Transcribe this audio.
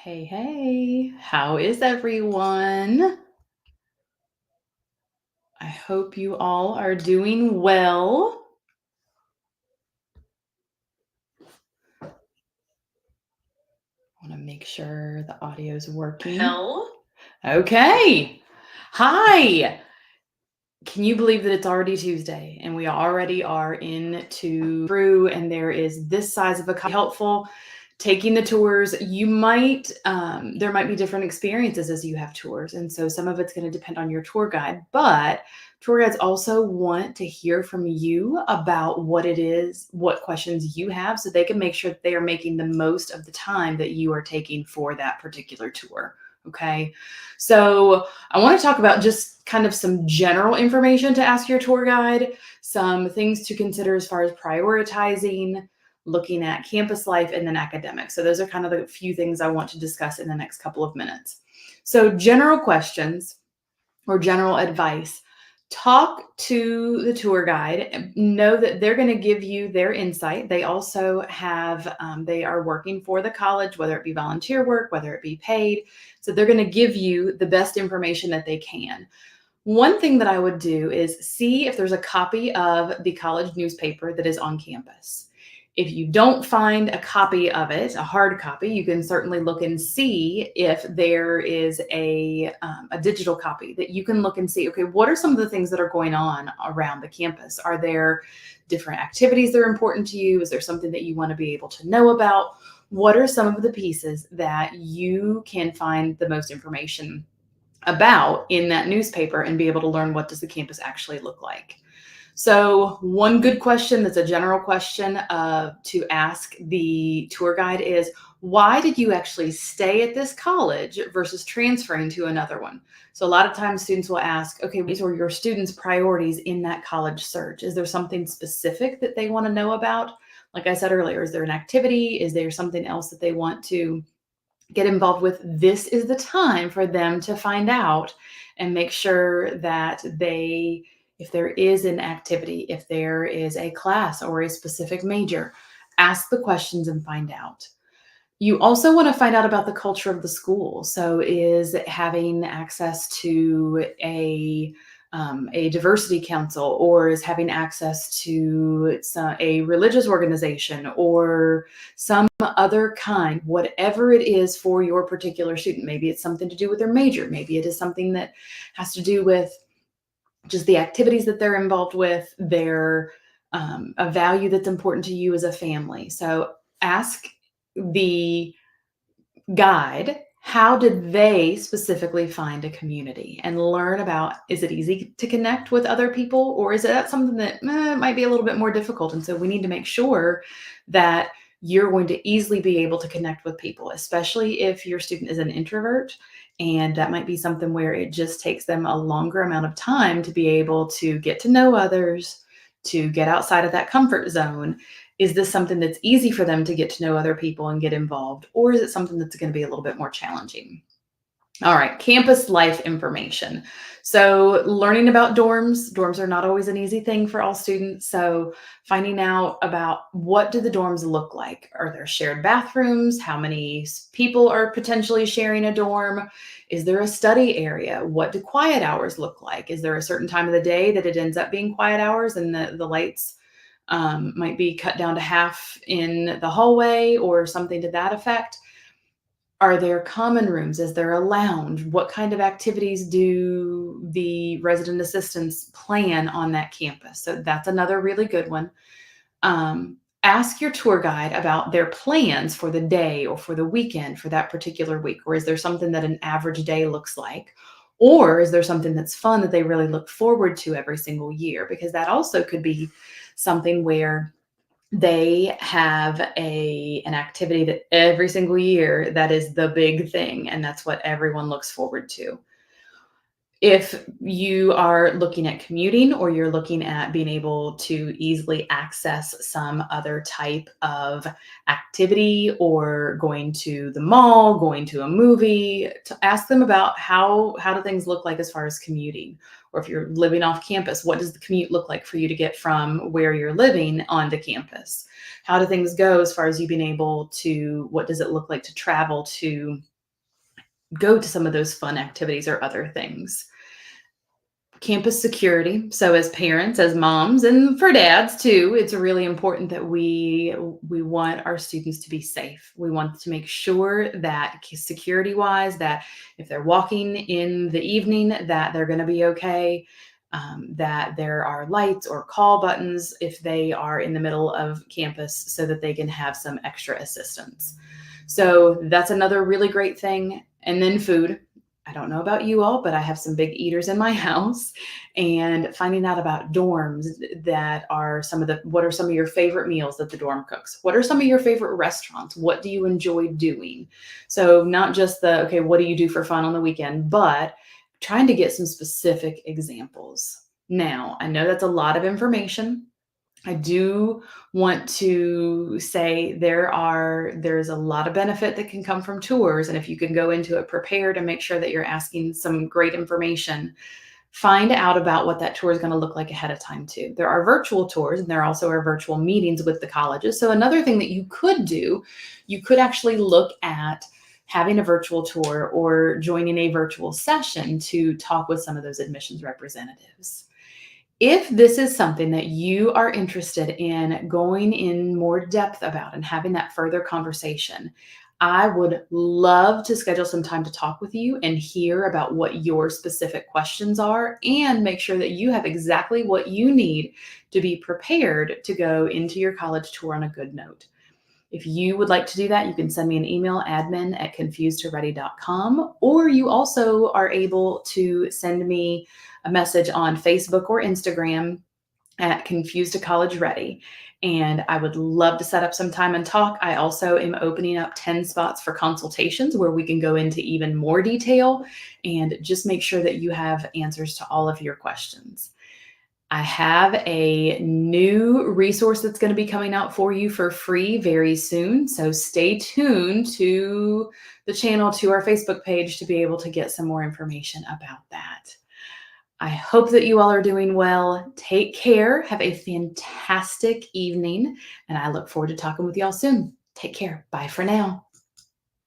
Hey, hey, how is everyone? I hope you all are doing well. I want to make sure the audio is working. Hell? Okay. Hi. Can you believe that it's already Tuesday and we already are into through and there is this size of a helpful taking the tours. You might there might be different experiences as you have tours, and so some of it's going to depend on your tour guide, but tour guides also want to hear from you about what it is, what questions you have, so they can make sure that they are making the most of the time that you are taking for that particular tour. Okay, so I want to talk about just kind of some general information to ask your tour guide, some things to consider as far as prioritizing, looking at campus life, and then academics. So those are kind of the few things I want to discuss in the next couple of minutes. So general questions or general advice. Talk to the tour guide. Know that they're going to give you their insight. They also have, they are working for the college, whether it be volunteer work, whether it be paid. So they're going to give you the best information that they can. One thing that I would do is see if there's a copy of the college newspaper that is on campus. If you don't find a copy of it, a hard copy, you can certainly look and see if there is a digital copy that you can look and see, okay, what are some of the things that are going on around the campus? Are there different activities that are important to you? Is there something that you want to be able to know about? What are some of the pieces that you can find the most information about in that newspaper and be able to learn what does the campus actually look like? So one good question that's a general question to ask the tour guide is, why did you actually stay at this college versus transferring to another one? So a lot of times students will ask, okay, these are your students' priorities in that college search. Is there something specific that they want to know about? Like I said earlier, is there an activity? Is there something else that they want to get involved with? This is the time for them to find out and make sure that they, if there is an activity, if there is a class or a specific major, ask the questions and find out. You also want to find out about the culture of the school. So, is having access to a diversity council, or is having access to a religious organization, or some other kind, whatever it is for your particular student. Maybe it's something to do with their major. Maybe it is something that has to do with just the activities that they're involved with, their a value that's important to you as a family. So ask the guide, how did they specifically find a community, and learn about, is it easy to connect with other people, or is that something that might be a little bit more difficult? And so we need to make sure that you're going to easily be able to connect with people, especially if your student is an introvert. And that might be something where it just takes them a longer amount of time to be able to get to know others, to get outside of that comfort zone. Is this something that's easy for them to get to know other people and get involved, or is it something that's going to be a little bit more challenging? All right, campus life information. So learning about dorms are not always an easy thing for all students. So finding out about, what do the dorms look like? Are there shared bathrooms? How many people are potentially sharing a dorm? Is there a study area? What do quiet hours look like? Is there a certain time of the day that it ends up being quiet hours and the lights might be cut down to half in the hallway or something to that effect? Are there common rooms? Is there a lounge? What kind of activities do the resident assistants plan on that campus? So that's another really good one. Ask your tour guide about their plans for the day or for the weekend for that particular week. Or is there something that an average day looks like? Or is there something that's fun that they really look forward to every single year? Because that also could be something where they have an activity that every single year, that is the big thing, and that's what everyone looks forward to. If you are looking at commuting, or you're looking at being able to easily access some other type of activity, or going to the mall, going to a movie, to ask them about how do things look like as far as commuting. Or if you're living off campus, what does the commute look like for you to get from where you're living onto campus? How do things go as far as you being able to, what does it look like to travel to go to some of those fun activities or other things. Campus security. So as parents, as moms, and for dads too, it's really important that we want our students to be safe. We want to make sure that security wise, that if they're walking in the evening, that they're going to be okay. That there are lights or call buttons if they are in the middle of campus so that they can have some extra assistance. So that's another really great thing. And then food. I don't know about you all, but I have some big eaters in my house, and finding out about dorms that are what are some of your favorite meals that the dorm cooks? What are some of your favorite restaurants? What do you enjoy doing? So not just okay, what do you do for fun on the weekend, but trying to get some specific examples. Now, I know that's a lot of information. I do want to say there's a lot of benefit that can come from tours. And if you can go into it prepared and make sure that you're asking some great information, find out about what that tour is going to look like ahead of time too. There are virtual tours and there also are virtual meetings with the colleges. So another thing that you could do, you could actually look at having a virtual tour or joining a virtual session to talk with some of those admissions representatives. If this is something that you are interested in going in more depth about and having that further conversation, I would love to schedule some time to talk with you and hear about what your specific questions are and make sure that you have exactly what you need to be prepared to go into your college tour on a good note. If you would like to do that, you can send me an email, admin@confusedtoready.com, or you also are able to send me a message on Facebook or Instagram at Confused to College Ready. And I would love to set up some time and talk. I also am opening up 10 spots for consultations where we can go into even more detail and just make sure that you have answers to all of your questions. I have a new resource that's going to be coming out for you for free very soon. So stay tuned to the channel, to our Facebook page to be able to get some more information about that. I hope that you all are doing well. Take care. Have a fantastic evening. And I look forward to talking with y'all soon. Take care. Bye for now.